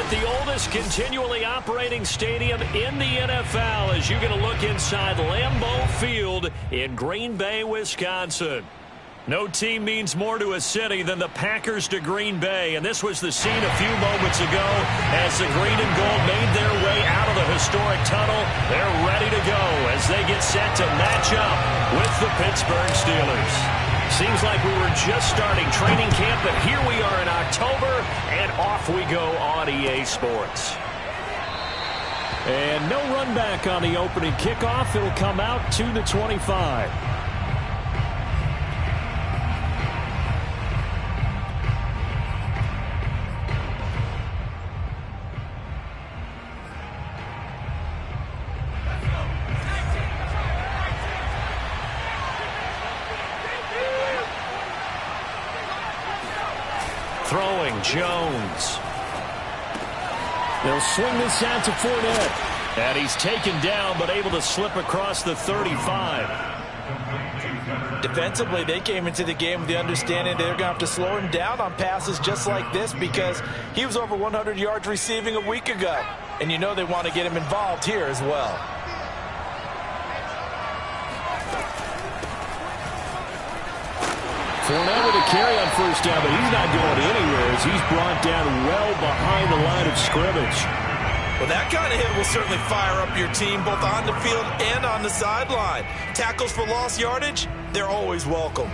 The oldest continually operating stadium in the NFL as you get a look inside Lambeau Field in Green Bay, Wisconsin. No team means more to a city than the Packers to Green Bay, and this was the scene a few moments ago as the green and gold made their way out of the historic tunnel. They're ready to go as they get set to match up with the Pittsburgh Steelers. Seems like we were just starting training camp, but here we are in October, and off we go on EA Sports. And no run back on the opening kickoff. It'll come out to the 25. Throwing, Jones. They'll swing this out to Fournette. And he's taken down, but able to slip across the 35. Defensively, they came into the game with the understanding they're going to have to slow him down on passes just like this because he was over 100 yards receiving a week ago. And you know they want to get him involved here as well. Fournette with a carry on first down, but he's not going anywhere as he's brought down well behind the line of scrimmage. Well, that kind of hit will certainly fire up your team both on the field and on the sideline. Tackles for lost yardage, they're always welcome.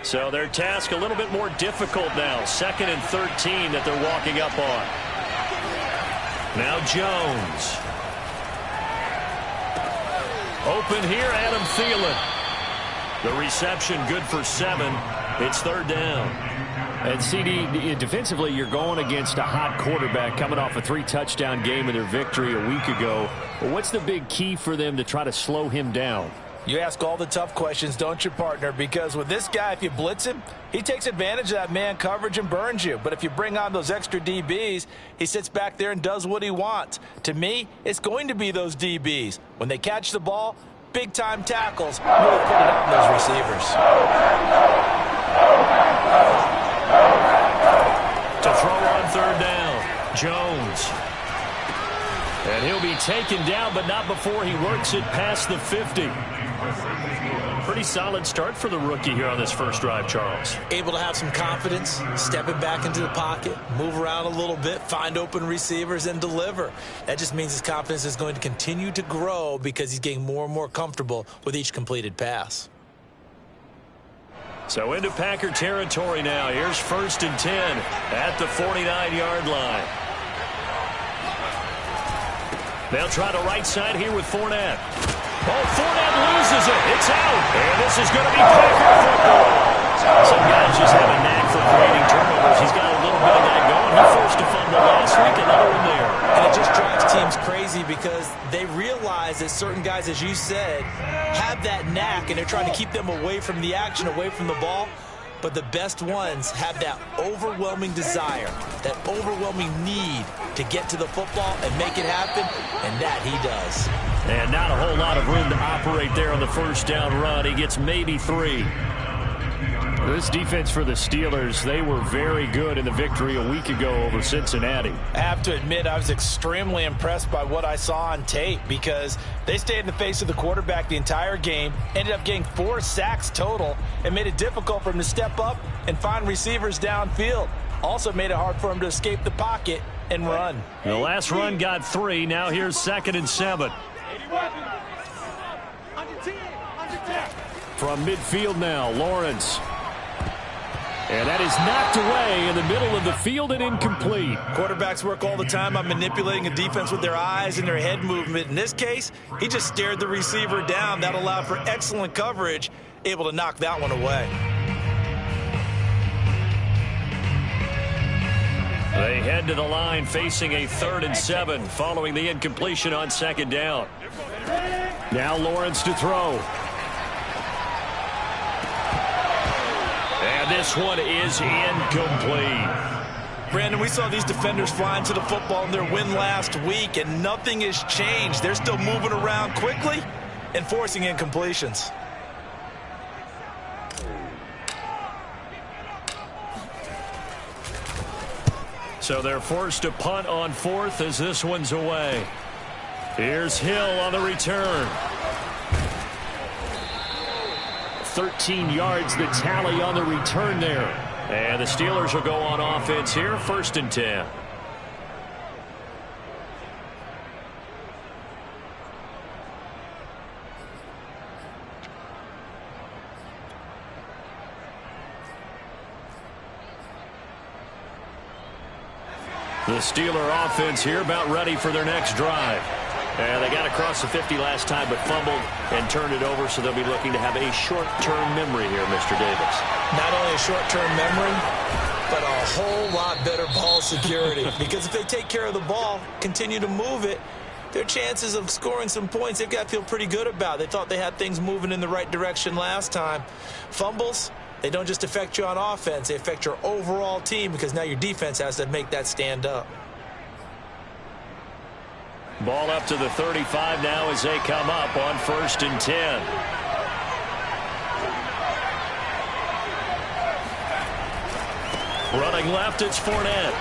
So their task a little bit more difficult now. 2nd and 13 that they're walking up on. Now Jones. Open here, Adam Thielen. The reception good for 7. It's 3rd down. And CD, defensively, you're going against a hot quarterback coming off a 3-touchdown game in their victory a week ago. But what's the big key for them to try to slow him down? You ask all the tough questions, don't you, partner? Because with this guy, if you blitz him, he takes advantage of that man coverage and burns you. But if you bring on those extra DBs, he sits back there and does what he wants. To me, it's going to be those DBs. When they catch the ball, big-time tackles, really put it up on those receivers. To throw on 3rd down, Jones. And he'll be taken down, but not before he works it past the 50. Pretty solid start for the rookie here on this first drive, Charles. Able to have some confidence, stepping back into the pocket, move around a little bit, find open receivers, and deliver. That just means his confidence is going to continue to grow because he's getting more and more comfortable with each completed pass. So into Packer territory now. Here's 1st and 10 at the 49-yard line. They'll try the right side here with Fournette. Oh, Fournette loses it. It's out. And this is going to be Packer football. Some guys just have a knack for creating turnovers. He's got a little bit of that going. He forced a fumble last week, another one there. And it just drives teams crazy because they realize that certain guys, as you said, have that knack, and they're trying to keep them away from the action, away from the ball. But the best ones have that overwhelming desire, that overwhelming need to get to the football and make it happen, and that he does. And not a whole lot of room to operate there on the first down run. He gets maybe 3. This defense for the Steelers, they were very good in the victory a week ago over Cincinnati. I have to admit, I was extremely impressed by what I saw on tape because they stayed in the face of the quarterback the entire game, ended up getting 4 sacks total, and made it difficult for him to step up and find receivers downfield. Also made it hard for him to escape the pocket and run. The last run got 3. Now here's 2nd and 7. From midfield now, Lawrence. And that is knocked away in the middle of the field and incomplete. Quarterbacks work all the time on manipulating a defense with their eyes and their head movement. In this case, he just stared the receiver down. That allowed for excellent coverage, able to knock that one away. They head to the line facing a 3rd and 7 following the incompletion on 2nd down. Now Lawrence to throw. And this one is incomplete. Brandon, we saw these defenders flying to the football in their win last week, and nothing has changed. They're still moving around quickly and forcing incompletions. So they're forced to punt on fourth as this one's away. Here's Hill on the return. 13 yards the tally on the return there. And the Steelers will go on offense here, 1st and 10. The Steeler offense here about ready for their next drive. And they got across the 50 last time but fumbled and turned it over, so they'll be looking to have a short-term memory here, Mr. Davis. Not only a short-term memory, but a whole lot better ball security. Because if they take care of the ball, continue to move it, their chances of scoring some points, they've got to feel pretty good about. They thought they had things moving in the right direction last time. Fumbles, they don't just affect you on offense, they affect your overall team because now your defense has to make that stand up. Ball up to the 35 now as they come up on 1st and 10. Running left, it's Fournette.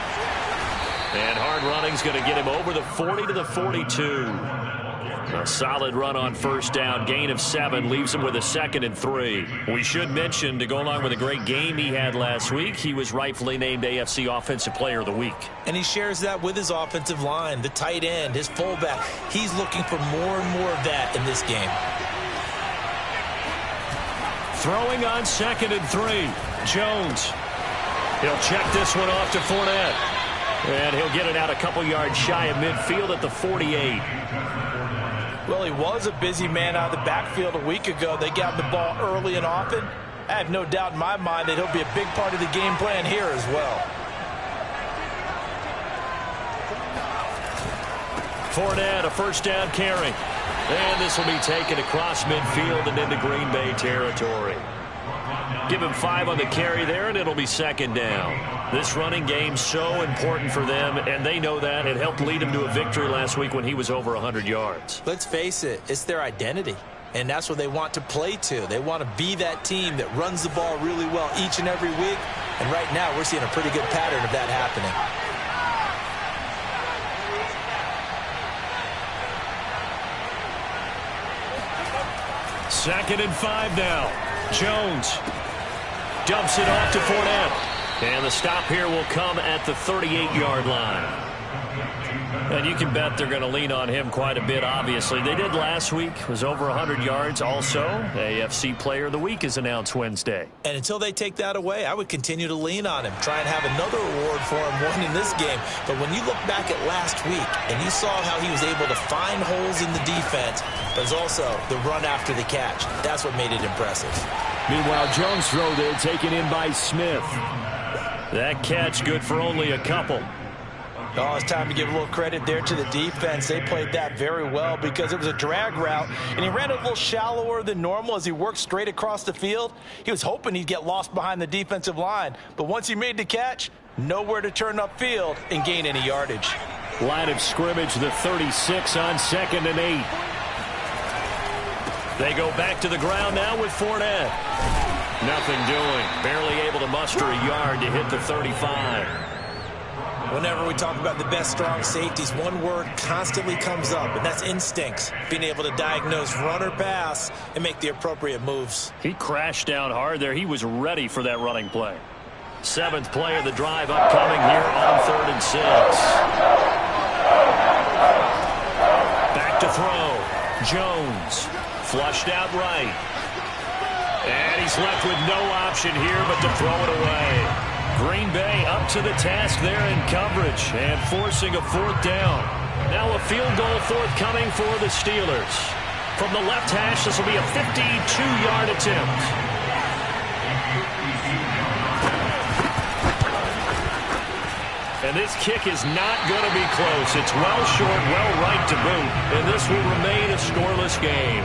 And hard running's going to get him over the 40 to the 42. A solid run on 1st down. Gain of 7 leaves him with a 2nd and 3. We should mention, to go along with a great game he had last week, he was rightfully named AFC Offensive Player of the Week. And he shares that with his offensive line, the tight end, his fullback. He's looking for more and more of that in this game. Throwing on 2nd and 3. Jones. He'll check this one off to Fournette. And he'll get it out a couple yards shy of midfield at the 48. Well, he was a busy man out of the backfield a week ago. They got the ball early and often. I have no doubt in my mind that he'll be a big part of the game plan here as well. Fournette, a 1st down carry. And this will be taken across midfield and into Green Bay territory. Give him 5 on the carry there, and it'll be 2nd down. This running game so important for them, and they know that. It helped lead him to a victory last week when he was over 100 yards. Let's face it, it's their identity, and that's what they want to play to. They want to be that team that runs the ball really well each and every week, and right now we're seeing a pretty good pattern of that happening. Second and 5 now. Jones dumps it off to Fournette. And the stop here will come at the 38-yard line. And you can bet they're going to lean on him quite a bit, obviously. They did last week. Was over 100 yards also. AFC Player of the Week is announced Wednesday. And until they take that away, I would continue to lean on him. Try and have another award for him, one in this game. But when you look back at last week and you saw how he was able to find holes in the defense, but also the run after the catch, that's what made it impressive. Meanwhile, Jones' throw there taken in by Smith. That catch good for only a couple. Oh, it's time to give a little credit there to the defense. They played that very well because it was a drag route, and he ran a little shallower than normal as he worked straight across the field. He was hoping he'd get lost behind the defensive line, but once he made the catch, nowhere to turn upfield and gain any yardage. Line of scrimmage, the 36 on 2nd and 8. They go back to the ground now with Fournette. Nothing doing. Barely able to muster a yard to hit the 35. Whenever we talk about the best strong safeties, one word constantly comes up, and that's instincts. Being able to diagnose run or pass and make the appropriate moves. He crashed down hard there. He was ready for that running play. 7th play of the drive upcoming here on 3rd and 6. Back to throw. Jones. Flushed out right. And he's left with no option here but to throw it away. Green Bay up to the task there in coverage and forcing a 4th down. Now a field goal forthcoming for the Steelers. From the left hash, this will be a 52-yard attempt. And this kick is not going to be close. It's well short, well right to boot, and this will remain a scoreless game.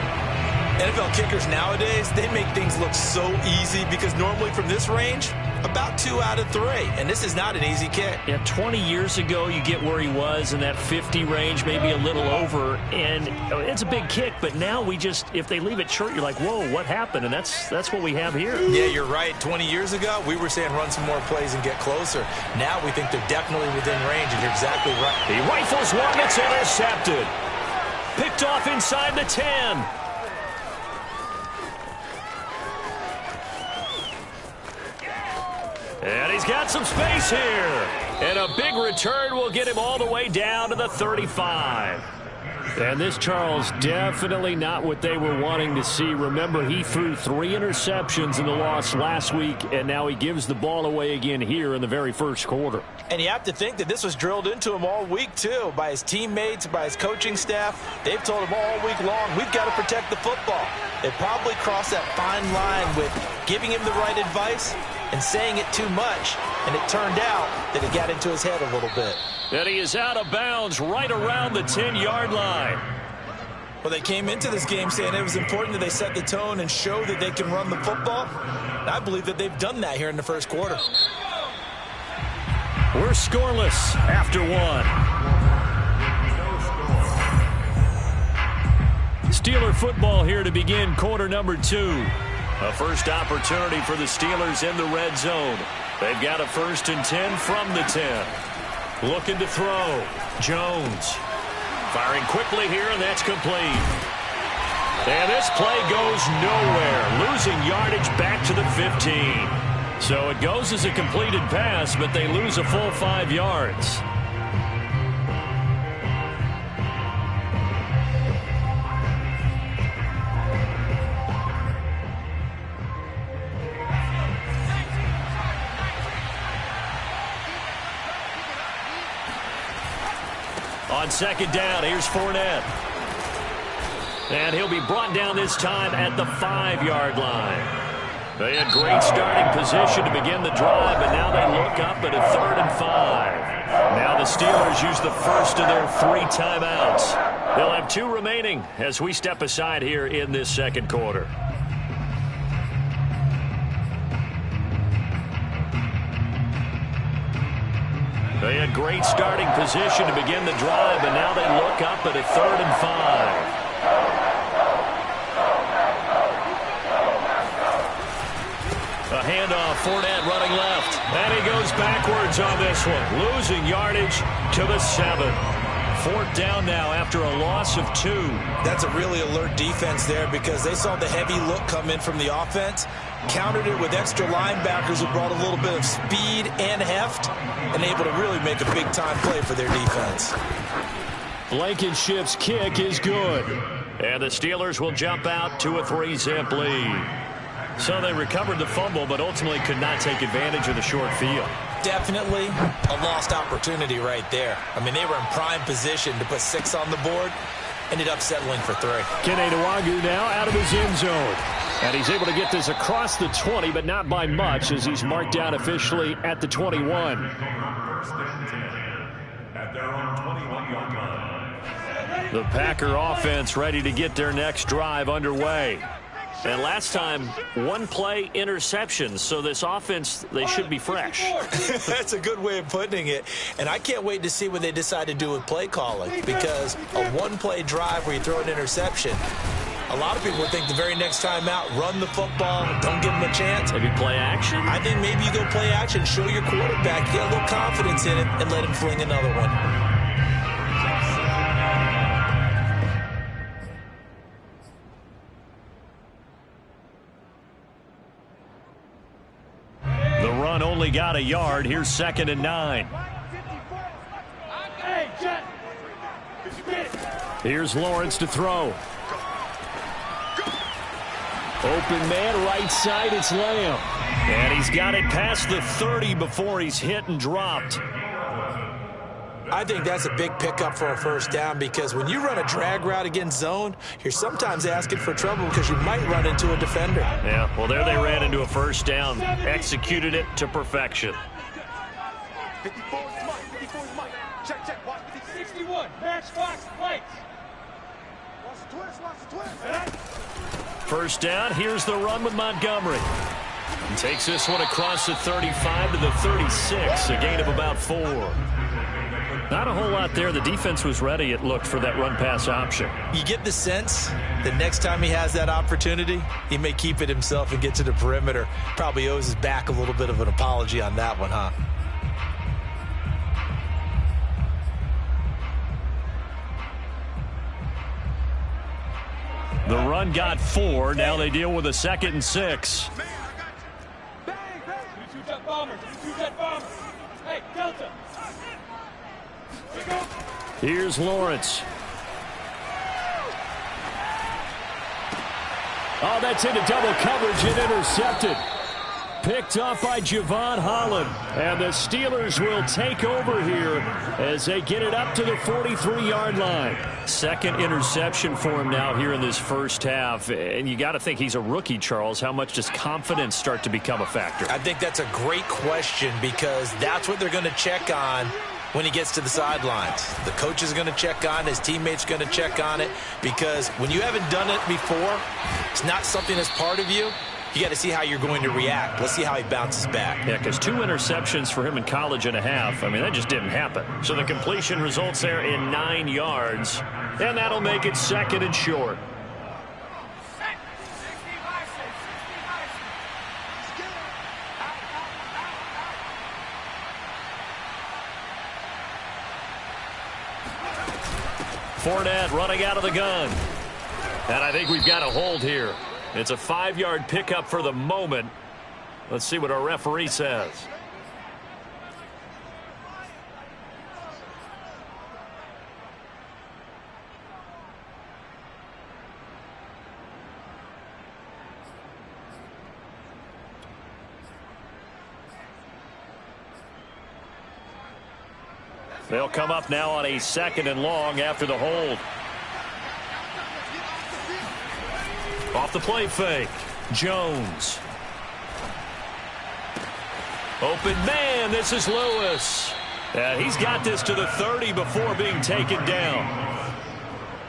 NFL kickers nowadays, they make things look so easy because normally from this range, about 2 out of 3. And this is not an easy kick. Yeah, 20 years ago, you get where he was in that 50 range, maybe a little over. And it's a big kick, but now we just, if they leave it short, you're like, whoa, what happened? And that's what we have here. Yeah, you're right. 20 years ago, we were saying run some more plays and get closer. Now we think they're definitely within range, and you're exactly right. He rifles one, it's intercepted. Picked off inside the 10. And he's got some space here. And a big return will get him all the way down to the 35. And this, Charles, definitely not what they were wanting to see. Remember, he threw 3 interceptions in the loss last week, and now he gives the ball away again here in the very first quarter. And you have to think that this was drilled into him all week, too, by his teammates, by his coaching staff. They've told him all week long, we've got to protect the football. They probably crossed that fine line with giving him the right advice and saying it too much, and it turned out that it got into his head a little bit. And he is out of bounds right around the 10-yard line. Well, they came into this game saying it was important that they set the tone and show that they can run the football. And I believe that they've done that here in the first quarter. We're scoreless after 1. Steeler football here to begin quarter number 2. A first opportunity for the Steelers in the red zone. They've got a 1st and 10 from the 10. Looking to throw. Jones. Firing quickly here, and that's complete. And this play goes nowhere. Losing yardage back to the 15. So it goes as a completed pass, but they lose a full 5 yards. On second down, here's Fournette. And he'll be brought down this time at the 5-yard line. They had great starting position to begin the drive, but now they look up at a 3rd and 5. Now the Steelers use the first of their 3 timeouts. They'll have 2 remaining as we step aside here in this second quarter. They had great starting position to begin the drive, and now they look up at a 3rd and 5. A handoff, Fournette running left. And he goes backwards on this one, losing yardage to the 7. 4th down now after a loss of 2. That's a really alert defense there because they saw the heavy look come in from the offense, countered it with extra linebackers who brought a little bit of speed and heft, and able to really make a big-time play for their defense. Blankenship's kick is good. And the Steelers will jump out to a 3-zip lead. So they recovered the fumble, but ultimately could not take advantage of the short field. Definitely a lost opportunity right there. I mean, they were in prime position to put 6 on the board. Ended up settling for 3. Kene Nwangwu now out of his end zone. And he's able to get this across the 20, but not by much, as he's marked down officially at the 21. At their own 21-yard line. The Packer offense ready to get their next drive underway. And last time, 1 play interceptions, so this offense, they should be fresh. That's a good way of putting it. And I can't wait to see what they decide to do with play calling, because a 1-play drive where you throw an interception, a lot of people would think the very next time out, run the football, don't give them a chance. Maybe play action? I think maybe you go play action, show your quarterback, get a little confidence in it, and let him fling another one. The run only got a yard. Here's 2nd and 9. Here's Lawrence to throw. Open man, right side, it's Lamb. And he's got it past the 30 before he's hit and dropped. I think that's a big pickup for a 1st down, because when you run a drag route against zone, you're sometimes asking for trouble because you might run into a defender. Yeah, well, there they ran into a 1st down. Executed it to perfection. Check. Watch 61. Matchbox lights. Watch the twist. First down, here's the run with Montgomery. He takes this one across the 35 to the 36, a gain of about 4. Not a whole lot there. The defense was ready, it looked, for that run-pass option. You get the sense that next time he has that opportunity, he may keep it himself and get to the perimeter. Probably owes his back a little bit of an apology on that one, huh? The run got 4. Now they deal with a 2nd and 6. Bang. You two jet bombers. Hey, Delta. Here's Lawrence. Oh, that's into double coverage and intercepted. Picked off by Javon Holland. And the Steelers will take over here as they get it up to the 43-yard line. Second interception for him now here in this first half. And you got to think he's a rookie, Charles. How much does confidence start to become a factor? I think that's a great question because that's what they're going to check on when he gets to the sidelines. The coach is going to check on it. His teammates going to check on it because when you haven't done it before, it's not something that's part of you. You got to see how you're going to react. Let's see how he bounces back. Yeah, because 2 interceptions for him in college and a half. I mean, that just didn't happen. So the completion results there in 9 yards. And that'll make it 2nd and short. Fournette running out of the gun. And I think we've got a hold here. It's a 5-yard pickup for the moment. Let's see what our referee says. They'll come up now on a 2nd and long after the hold. Off the play fake. Jones. Open man. This is Lewis. And he's got this to the 30 before being taken down.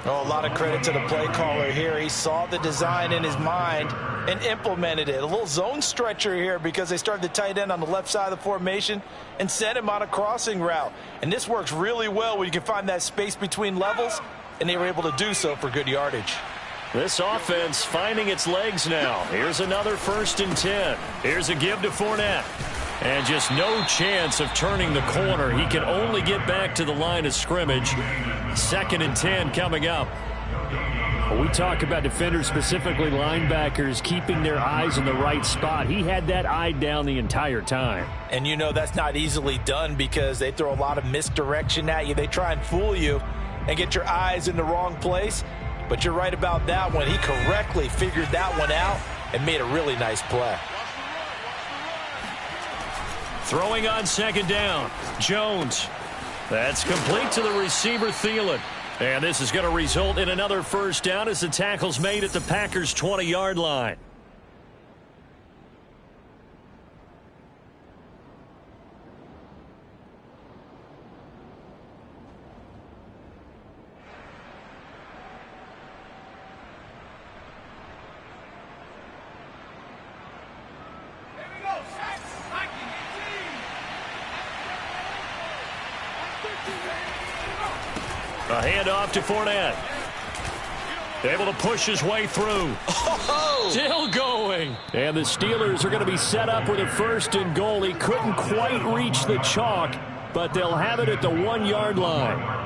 Oh, a lot of credit to the play caller here. He saw the design in his mind and implemented it. A little zone stretcher here because they started the tight end on the left side of the formation and sent him on a crossing route. And this works really well when you can find that space between levels, and they were able to do so for good yardage. This offense finding its legs now. Here's another 1st and 10. Here's a give to Fournette. And just no chance of turning the corner. He can only get back to the line of scrimmage. 2nd and 10 coming up. When we talk about defenders, specifically linebackers, keeping their eyes in the right spot. He had that eye down the entire time. And you know that's not easily done because they throw a lot of misdirection at you. They try and fool you and get your eyes in the wrong place. But you're right about that one. He correctly figured that one out and made a really nice play. Throwing on 2nd down. Jones. That's complete to the receiver, Thielen. And this is going to result in another 1st down as the tackle's made at the Packers' 20-yard line. A handoff to Fournette. Able to push his way through. Oh! Still going. And the Steelers are going to be set up with a 1st and goal. He couldn't quite reach the chalk, but they'll have it at the 1-yard line.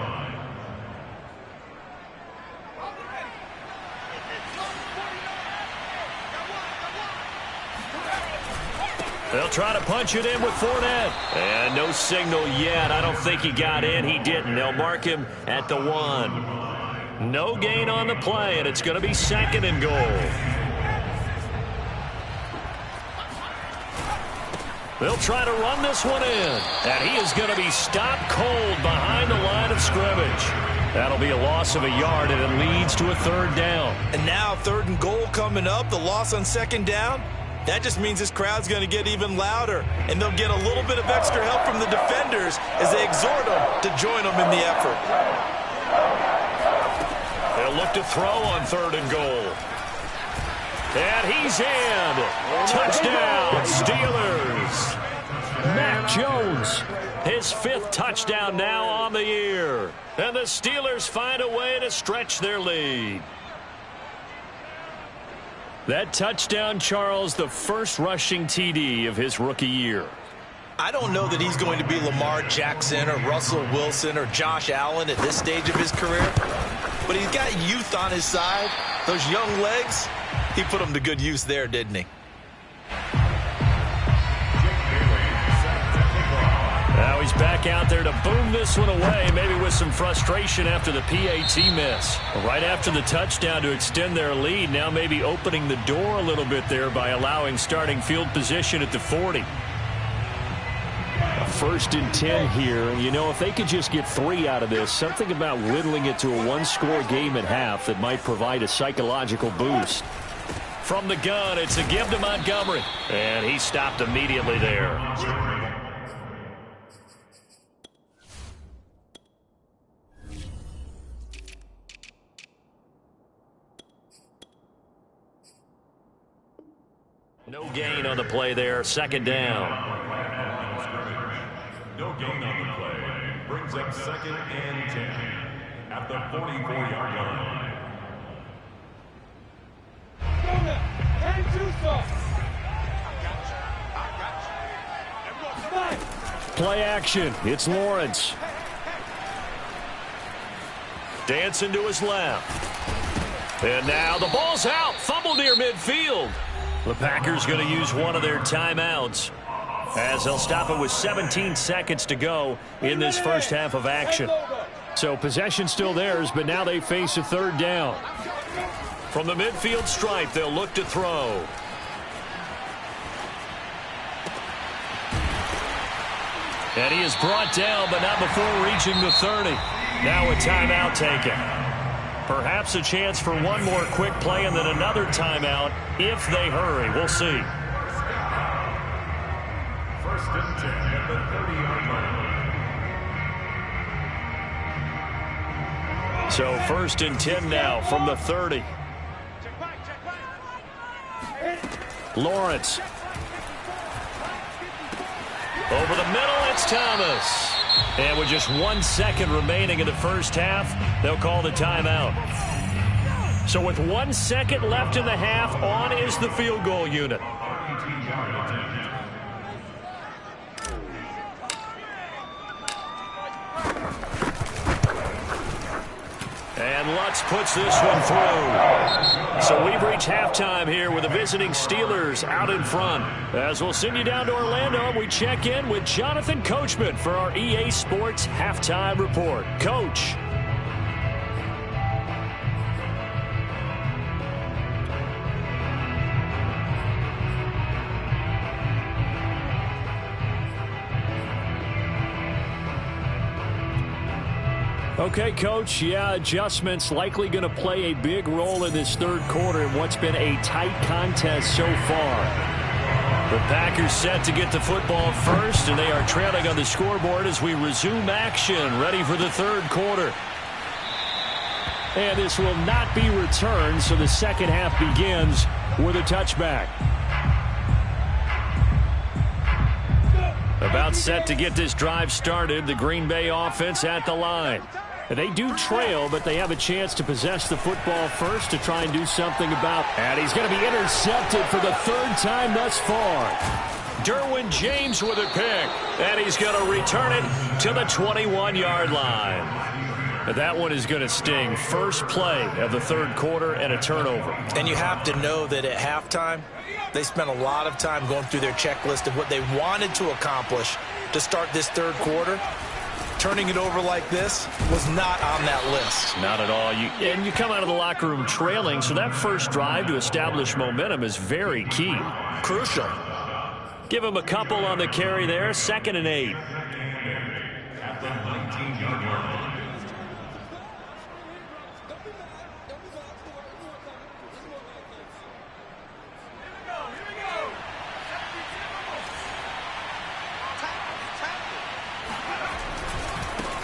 They'll try to punch it in with Fournette. And no signal yet. I don't think he got in. He didn't. They'll mark him at the 1. No gain on the play, and it's going to be 2nd and goal. They'll try to run this one in. And he is going to be stopped cold behind the line of scrimmage. That'll be a loss of a yard, and it leads to a 3rd down. And now 3rd and goal coming up. The loss on 2nd down. That just means this crowd's going to get even louder, and they'll get a little bit of extra help from the defenders as they exhort them to join them in the effort. They'll look to throw on 3rd and goal. And he's in. Touchdown, Steelers. Mac Jones. His 5th touchdown now on the year. And the Steelers find a way to stretch their lead. That touchdown, Charles, the first rushing TD of his rookie year. I don't know that he's going to be Lamar Jackson or Russell Wilson or Josh Allen at this stage of his career, but he's got youth on his side. Those young legs, he put them to good use there, didn't he? Now he's back out there to boom this one away, maybe with some frustration after the PAT miss. Right after the touchdown to extend their lead, now maybe opening the door a little bit there by allowing starting field position at the 40. A 1st and 10 here, and you know, if they could just get 3 out of this, something about whittling it to a 1-score game at half that might provide a psychological boost. From the gun, it's a give to Montgomery, and he stopped immediately there. No gain on the play there. 2nd down. No gain on the play. Brings up 2nd and 10 at the 44-yard line. Go now. And 2 soft. Play action. It's Lawrence. Dancing to his left. And now the ball's out. Fumble near midfield. The Packers going to use one of their timeouts as they'll stop it with 17 seconds to go in this first half of action. So possession still theirs, but now they face a 3rd down. From the midfield stripe, they'll look to throw. And he is brought down, but not before reaching the 30. Now a timeout taken. Perhaps a chance for one more quick play and then another timeout if they hurry. We'll see. 1st and 10 at the 30-yard line. So 1st and 10 now from the 30. Lawrence. Over the middle, it's Thomas. And with just 1 second remaining in the first half, they'll call the timeout. So with 1 second left in the half, on is the field goal unit. And Lutz puts this one through. So we've reached halftime here with the visiting Steelers out in front. As we'll send you down to Orlando, we check in with Jonathan Coachman for our EA Sports Halftime Report. Coach. Okay, Coach, yeah, adjustments likely going to play a big role in this 3rd quarter in what's been a tight contest so far. The Packers set to get the football first, and they are trailing on the scoreboard as we resume action, ready for the 3rd quarter. And this will not be returned, so the second half begins with a touchback. About set to get this drive started, the Green Bay offense at the line. They do trail, but they have a chance to possess the football first to try and do something about it. And he's going to be intercepted for the 3rd time thus far. Derwin James with a pick, and he's going to return it to the 21-yard line. That one is going to sting. First play of the 3rd quarter and a turnover. And you have to know that at halftime, they spent a lot of time going through their checklist of what they wanted to accomplish to start this 3rd quarter. Turning it over like this was not on that list. Not at all. And you come out of the locker room trailing, so that first drive to establish momentum is very key. Crucial. Give him a couple on the carry there. 2nd and 8. At the 19-yard line.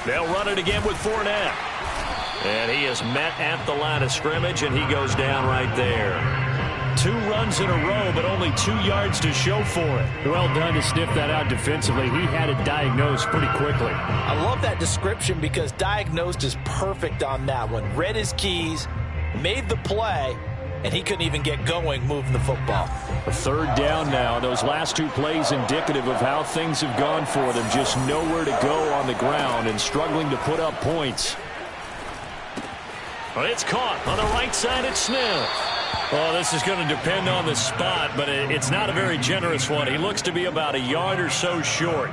They'll run it again with Fournette. And he is met at the line of scrimmage, and he goes down right there. 2 runs in a row, but only 2 yards to show for it. Well done to sniff that out defensively. He had it diagnosed pretty quickly. I love that description because diagnosed is perfect on that one. Read his keys, made the play, and he couldn't even get going moving the football. A 3rd down now. Those last 2 plays indicative of how things have gone for them. Just nowhere to go on the ground and struggling to put up points. Well, it's caught on the right side at Smith. Well, this is going to depend on the spot, but it's not a very generous one. He looks to be about a yard or so short.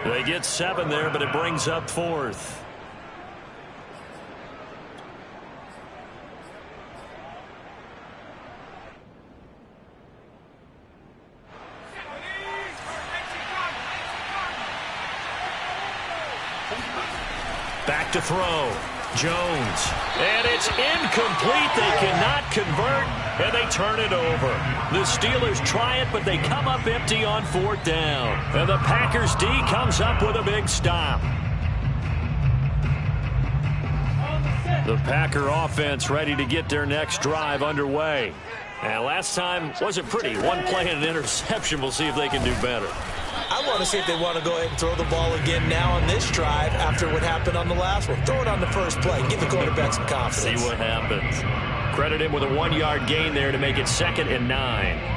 They get 7 there, but it brings up 4th. Back to throw. Jones. And it's incomplete. They cannot convert, and they turn it over. The Steelers try it, but they come up empty on 4th down. And the Packers D comes up with a big stop. The Packer offense ready to get their next drive underway. And last time wasn't pretty. 1 play and an interception. We'll see if they can do better. I want to see if they want to go ahead and throw the ball again now on this drive after what happened on the last one. Throw it on the first play. Give the quarterback some confidence. See what happens. Credit him with a 1-yard gain there to make it 2nd and 9.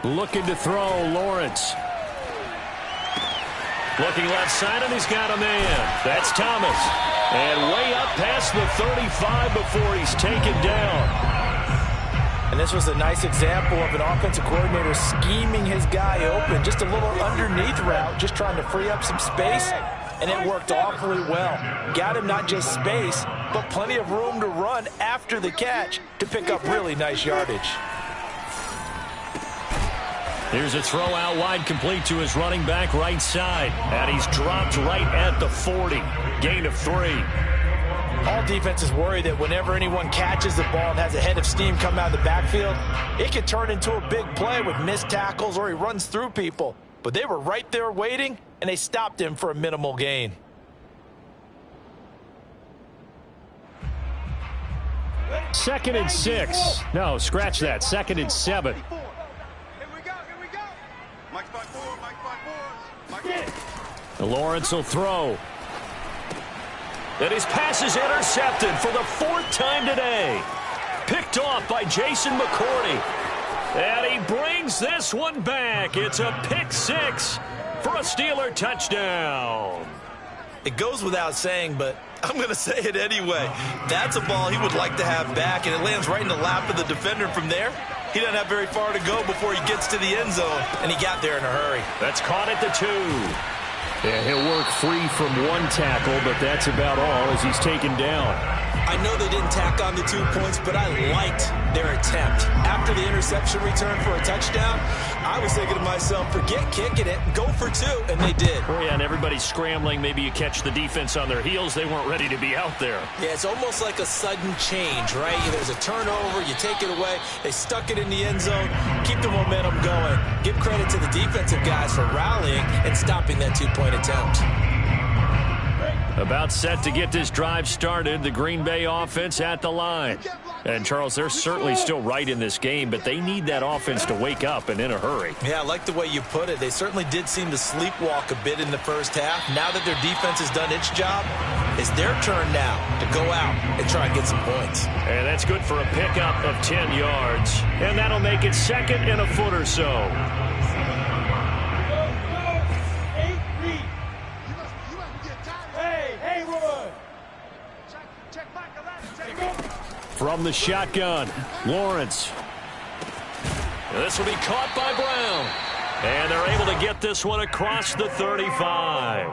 Looking to throw, Lawrence. Looking left side, and he's got a man. That's Thomas. And way up past the 35 before he's taken down. And this was a nice example of an offensive coordinator scheming his guy open. Just a little underneath route, just trying to free up some space. And it worked awfully well. Got him not just space, but plenty of room to run after the catch to pick up really nice yardage. Here's a throw out wide, complete to his running back right side. And he's dropped right at the 40. Gain of 3. All defenses worry that whenever anyone catches the ball and has a head of steam come out of the backfield, it could turn into a big play with missed tackles or he runs through people. But they were right there waiting, and they stopped him for a minimal gain. Second and 6. No, scratch that. 2nd and 7. Lawrence will throw. And his pass is intercepted for the 4th time today. Picked off by Jason McCourty. And he brings this one back. It's a pick 6 for a Steeler touchdown. It goes without saying, but I'm going to say it anyway. That's a ball he would like to have back, and it lands right in the lap of the defender from there. He doesn't have very far to go before he gets to the end zone, and he got there in a hurry. That's caught at the 2. Yeah, he'll work free from 1 tackle, but that's about all as he's taken down. I know they didn't tack on the 2 points, but I liked their attempt. After the interception return for a touchdown, I was thinking to myself, forget kicking it, go for 2, and they did. Oh, yeah, and everybody's scrambling. Maybe you catch the defense on their heels. They weren't ready to be out there. Yeah, it's almost like a sudden change, right? There's a turnover, you take it away, they stuck it in the end zone, keep the momentum going. Give credit to the defensive guys for rallying and stopping that 2-point attempt. About set to get this drive started, the Green Bay offense at the line. And, Charles, they're certainly still right in this game, but they need that offense to wake up and in a hurry. Yeah, I like the way you put it. They certainly did seem to sleepwalk a bit in the first half. Now that their defense has done its job, it's their turn now to go out and try and get some points. And that's good for a pickup of 10 yards. And that'll make it 2nd and a foot or so. From the shotgun, Lawrence. This will be caught by Brown. And they're able to get this one across the 35.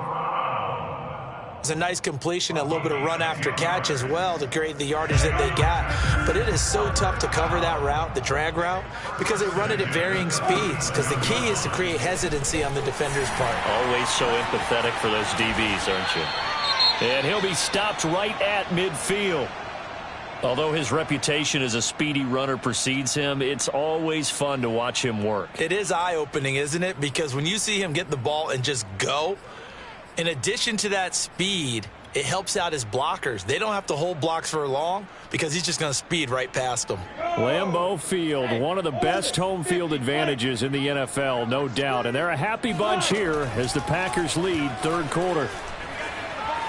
It's a nice completion, a little bit of run after catch as well to create the yardage that they got. But it is so tough to cover that route, the drag route, because they run it at varying speeds. Because the key is to create hesitancy on the defender's part. Always so empathetic for those DBs, aren't you? And he'll be stopped right at midfield. Although his reputation as a speedy runner precedes him, it's always fun to watch him work. It is eye-opening, isn't it? Because when you see him get the ball and just go, in addition to that speed, it helps out his blockers. They don't have to hold blocks for long because he's just going to speed right past them. Lambeau Field, one of the best home field advantages in the NFL, no doubt. And they're a happy bunch here as the Packers lead third quarter.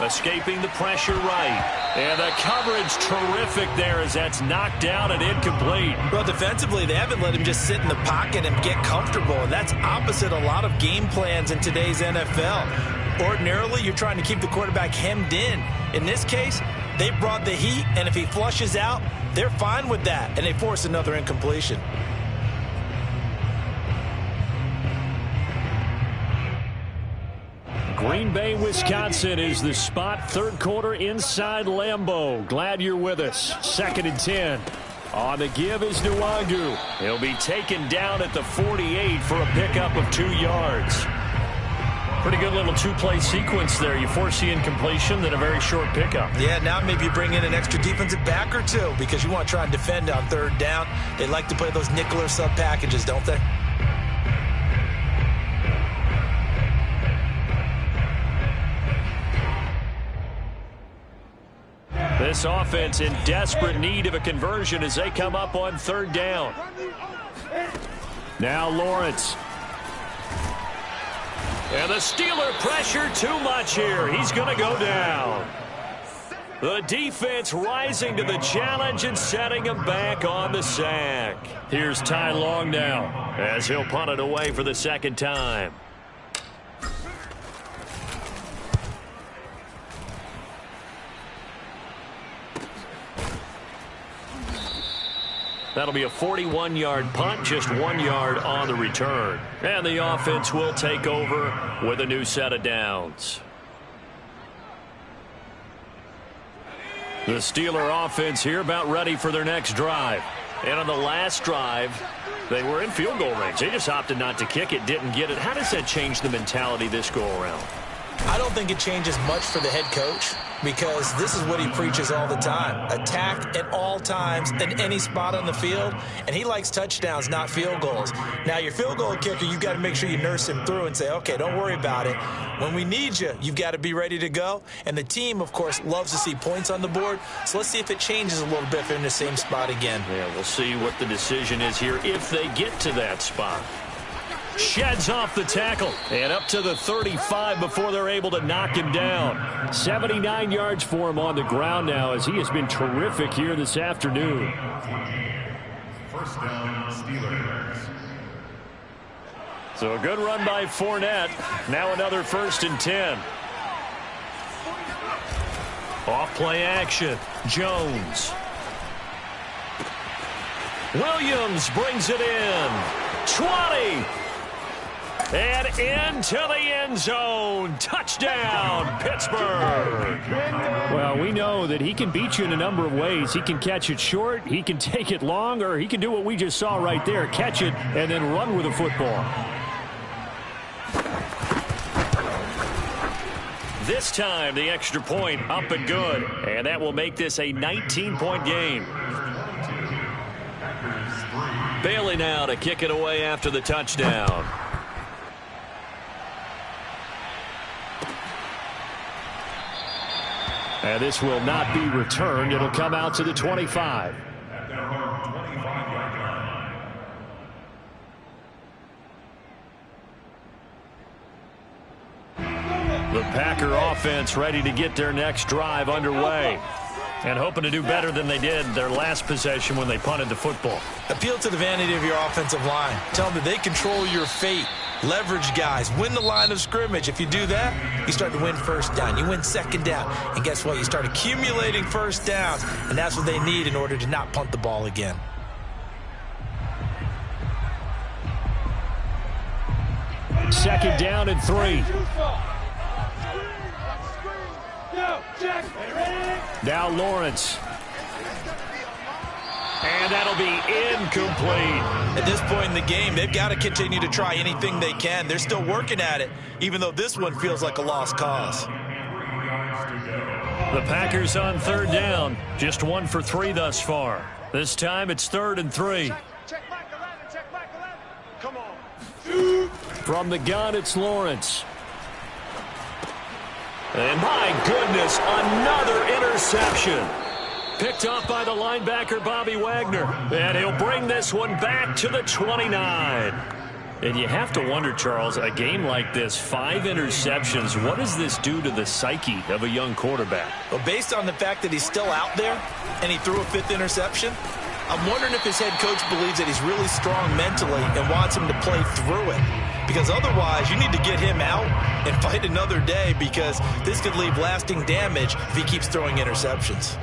Escaping the pressure right. And the coverage terrific there as that's knocked down and incomplete. Well, defensively, they haven't let him just sit in the pocket and get comfortable. And that's opposite a lot of game plans in today's NFL. Ordinarily, you're trying to keep the quarterback hemmed in. In this case, they brought the heat, and if he flushes out, they're fine with that, and they force another incompletion. Green Bay, Wisconsin is the spot. Third quarter inside Lambeau. Glad you're with us. 2nd and 10. On the give is Nwangu. He'll be taken down at the 48 for a pickup of 2 yards. Pretty good little two-play sequence there. You force the incompletion, then a very short pickup. Yeah, now maybe you bring in an extra defensive back or two because you want to try and defend on third down. They like to play those nickel or sub packages, don't they? This offense in desperate need of a conversion as they come up on third down. Now Lawrence. And the Steeler pressure too much here. He's going to go down. The defense rising to the challenge and setting him back on the sack. Here's Ty Long now as he'll punt it away for the second time. That'll be a 41-yard punt, just 1 yard on the return. And the offense will take over with a new set of downs. The Steeler offense here about ready for their next drive. And on the last drive, they were in field goal range. They just opted not to kick it, didn't get it. How does that change the mentality this go-around? I don't think it changes much for the head coach because this is what he preaches all the time. Attack at all times in any spot on the field, and he likes touchdowns, not field goals. Now, your field goal kicker, you've got to make sure you nurse him through and say, okay, don't worry about it. When we need you, you've got to be ready to go. And the team, of course, loves to see points on the board, so let's see if it changes a little bit if they're in the same spot again. Yeah, we'll see what the decision is here if they get to that spot. Sheds off the tackle and up to the 35 before they're able to knock him down. 79 yards for him on the ground now as he has been terrific here this afternoon. First down, Steelers. So a good run by Fournette. Now another 1st and 10. Off play action. Jones. Williams brings it in. 20. And into the end zone. Touchdown, Pittsburgh. Well, we know that he can beat you in a number of ways. He can catch it short, he can take it long, or he can do what we just saw right there, catch it and then run with the football. This time, the extra point up and good. And that will make this a 19-point game. Bailey now to kick it away after the touchdown. And this will not be returned. It'll come out to the 25. At their own 25-yard line. The Packer offense ready to get their next drive underway. And hoping to do better than they did their last possession when they punted the football. Appeal to the vanity of your offensive line. Tell them that they control your fate. Leverage guys. Win the line of scrimmage. If you do that, you start to win first down. You win second down. And guess what? You start accumulating first downs. And that's what they need in order to not punt the ball again. Second down and 3. check. Ready? Now Lawrence. And that'll be incomplete. At this point in the game, they've got to continue to try anything they can. They're still working at it, even though this one feels like a lost cause. The Packers on third down. Just 1 for 3 thus far. This time it's 3rd and 3. Check back 11. Check back 11. Come on. From the gun, it's Lawrence. And my goodness, another interception. Picked off by the linebacker, Bobby Wagner. And he'll bring this one back to the 29. And you have to wonder, Charles, a game like this, 5 interceptions, what does this do to the psyche of a young quarterback? Well, based on the fact that he's still out there and he threw a 5th interception, I'm wondering if his head coach believes that he's really strong mentally and wants him to play through it. Because otherwise, you need to get him out and fight another day, because this could leave lasting damage if he keeps throwing interceptions.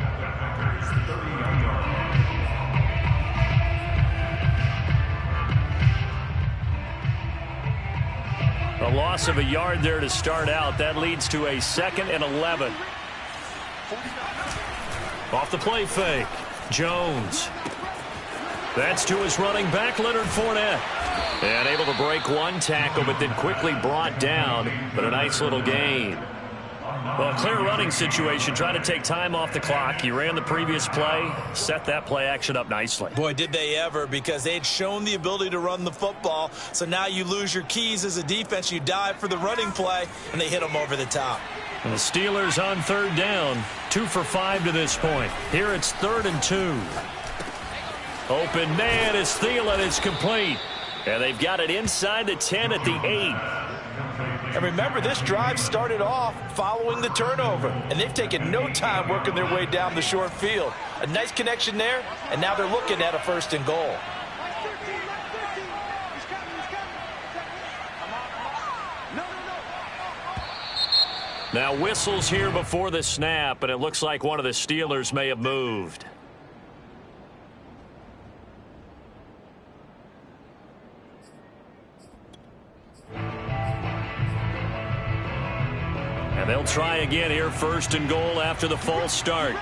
A loss of a yard there to start out. That leads to a 2nd and 11. Off the play fake. Jones. That's to his running back, Leonard Fournette. And able to break one tackle, but then quickly brought down. But a nice little gain. Well, a clear running situation. Trying to take time off the clock. He ran the previous play. Set that play action up nicely. Boy, did they ever, because they'd shown the ability to run the football. So now you lose your keys as a defense. You dive for the running play, and they hit them over the top. And the Steelers on third down. 2 for 5 to this point. Here it's 3rd and 2. Open man is Thielen. It's complete. And they've got it inside the 10 at the 8. And remember, this drive started off following the turnover, and they've taken no time working their way down the short field. A nice connection there, and now they're looking at a 1st and goal. Now whistles here before the snap, and it looks like one of the Steelers may have moved. And they'll try again here, 1st and goal after the false start.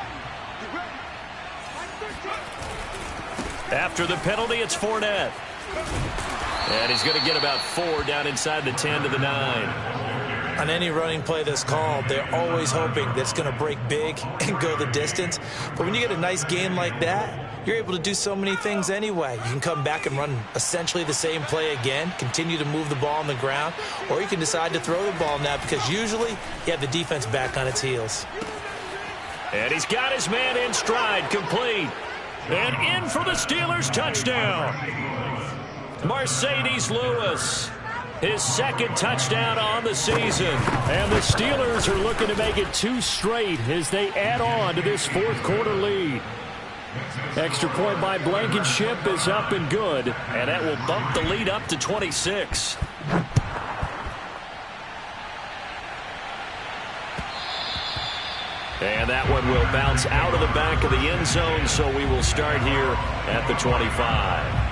After the penalty, it's Fournette. And he's going to get about 4 down inside the 10 to the 9. On any running play that's called, they're always hoping that it's going to break big and go the distance. But when you get a nice game like that, you're able to do so many things anyway. You can come back and run essentially the same play again, continue to move the ball on the ground, or you can decide to throw the ball now, because usually you have the defense back on its heels. And he's got his man in stride, complete. And in for the Steelers touchdown. Mercedes Lewis. His 2nd touchdown on the season. And the Steelers are looking to make it 2 straight as they add on to this 4th quarter lead. Extra point by Blankenship is up and good. And that will bump the lead up to 26. And that one will bounce out of the back of the end zone, so we will start here at the 25.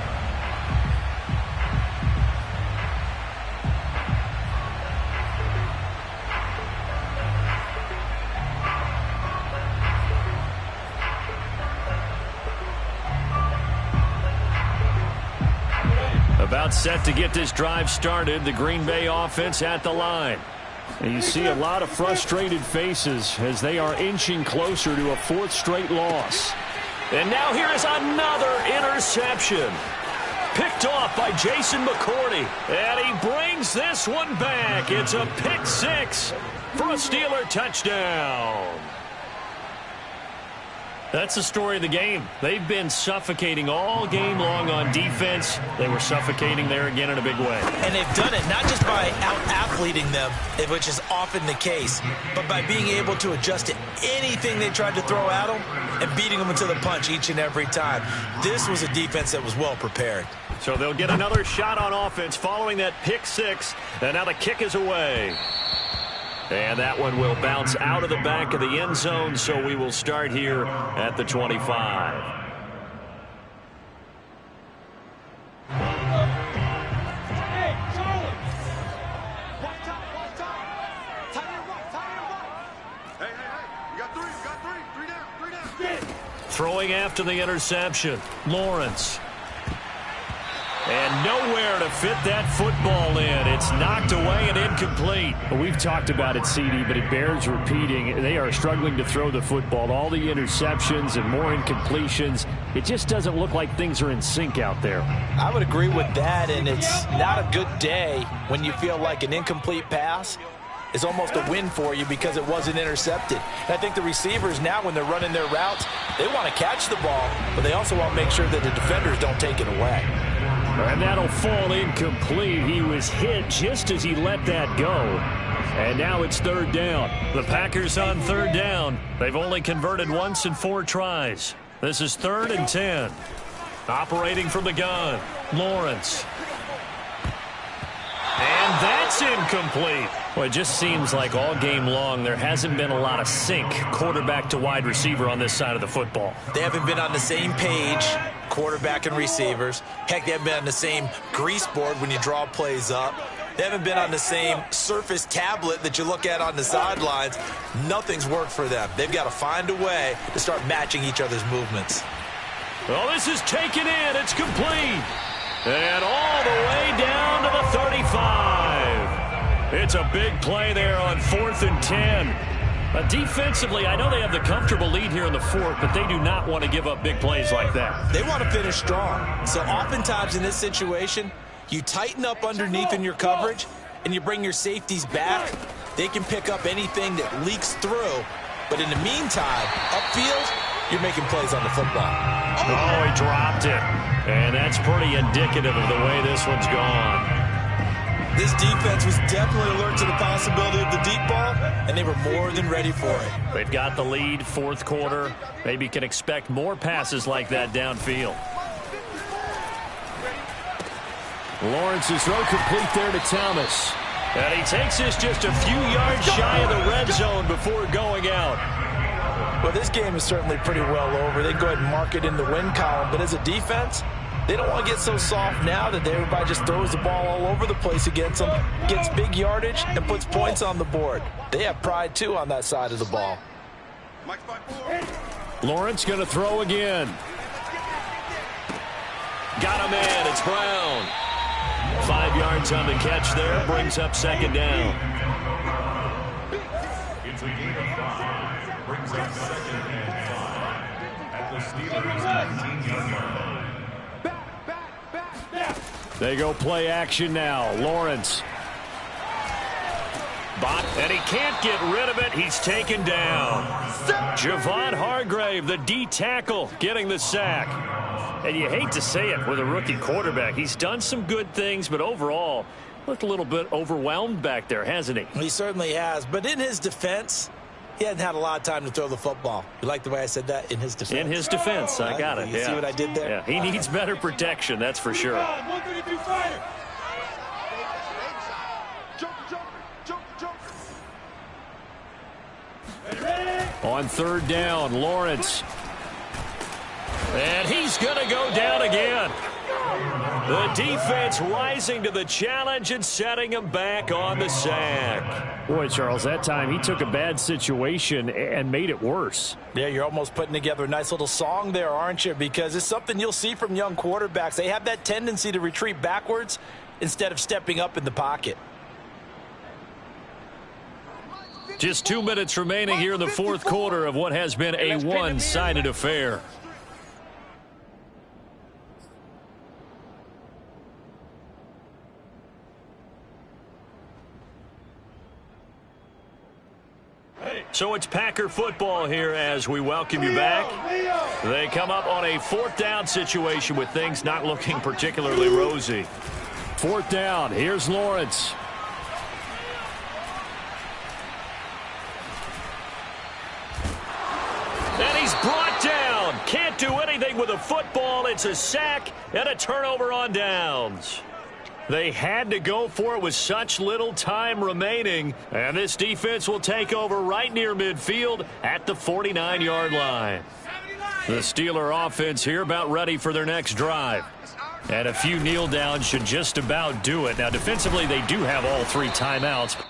About set to get this drive started. The Green Bay offense at the line. And you see a lot of frustrated faces as they are inching closer to a 4th straight loss. And now here is another interception. Picked off by Jason McCourty. And he brings this one back. It's a pick 6 for a Steeler touchdown. That's the story of the game. They've been suffocating all game long on defense. They were suffocating there again in a big way. And they've done it not just by out-athleting them, which is often the case, but by being able to adjust to anything they tried to throw at them and beating them into the punch each and every time. This was a defense that was well prepared. So they'll get another shot on offense following that pick 6. And now the kick is away. And that one will bounce out of the back of the end zone, so we will start here at the 25. Hey, Charlie! Watch out! Tighten your right! Hey, you Throwing after the interception, Lawrence. And nowhere to fit that football in. It's knocked away and incomplete. Well, we've talked about it, CD, but it bears repeating. They are struggling to throw the football. All the interceptions and more incompletions. It just doesn't look like things are in sync out there. I would agree with that, and it's not a good day when you feel like an incomplete pass is almost a win for you because it wasn't intercepted. And I think the receivers now, when they're running their routes, they want to catch the ball, but they also want to make sure that the defenders don't take it away. And that'll fall incomplete. He was hit just as he let that go. And now it's third down. The Packers on third down. They've only converted once in 4 tries. This is 3rd and 10. Operating from the gun, Lawrence. And that's incomplete. Well, it just seems like all game long there hasn't been a lot of sync quarterback to wide receiver on this side of the football. They haven't been on the same page, quarterback and receivers. Heck, they haven't been on the same grease board when you draw plays up. They haven't been on the same Surface tablet that you look at on the sidelines. Nothing's worked for them. They've got to find a way to start matching each other's movements. Well, this is taken in. It's complete. And all the way down to the 35. It's a big play there on 4th and 10. Defensively, I know they have the comfortable lead here in the 4th, but they do not want to give up big plays like that. They want to finish strong. So oftentimes in this situation, you tighten up underneath in your coverage, and you bring your safeties back. They can pick up anything that leaks through. But in the meantime, upfield, you're making plays on the football. Oh, he dropped it. And that's pretty indicative of the way this one's gone. This defense was definitely alert to the possibility of the deep ball, and they were more than ready for it. They've got the lead, 4th quarter. Maybe can expect more passes like that downfield. Lawrence's throw complete there to Thomas. And he takes this just a few yards shy of the red zone before going out. Well, this game is certainly pretty well over. They can go ahead and mark it in the win column, but as a defense, they don't want to get so soft now that everybody just throws the ball all over the place against them, gets big yardage, and puts points on the board. They have pride, too, on that side of the ball. Lawrence going to throw again. Got him in. It's Brown. 5 yards on the catch there. Brings up 2nd down. It's a gain of 5. Brings up 2nd and 5. At the Steelers' 19-yard line. They go play action now. Lawrence. And he can't get rid of it. He's taken down. Javon Hargrave, the D tackle, getting the sack. And you hate to say it with a rookie quarterback. He's done some good things, but overall, looked a little bit overwhelmed back there, hasn't he? He certainly has. But in his defense, he hasn't had a lot of time to throw the football. You like the way I said that? In his defense. In his defense. I got it. You see what I did there? Yeah, he needs better protection, that's for sure. On 3rd down, Lawrence. And he's going to go down again. The defense rising to the challenge and setting him back on the sack. Boy, Charles, that time he took a bad situation and made it worse. Yeah, you're almost putting together a nice little song there, aren't you? Because it's something you'll see from young quarterbacks. They have that tendency to retreat backwards instead of stepping up in the pocket. Just 2 minutes remaining here in the 4th quarter of what has been a one-sided affair. So it's Packer football here as we welcome you back. They come up on a 4th down situation with things not looking particularly rosy. 4th down. Here's Lawrence. And he's brought down. Can't do anything with a football. It's a sack and a turnover on downs. They had to go for it with such little time remaining. And this defense will take over right near midfield at the 49-yard line. The Steeler offense here about ready for their next drive. And a few kneel downs should just about do it. Now, defensively, they do have all 3 timeouts.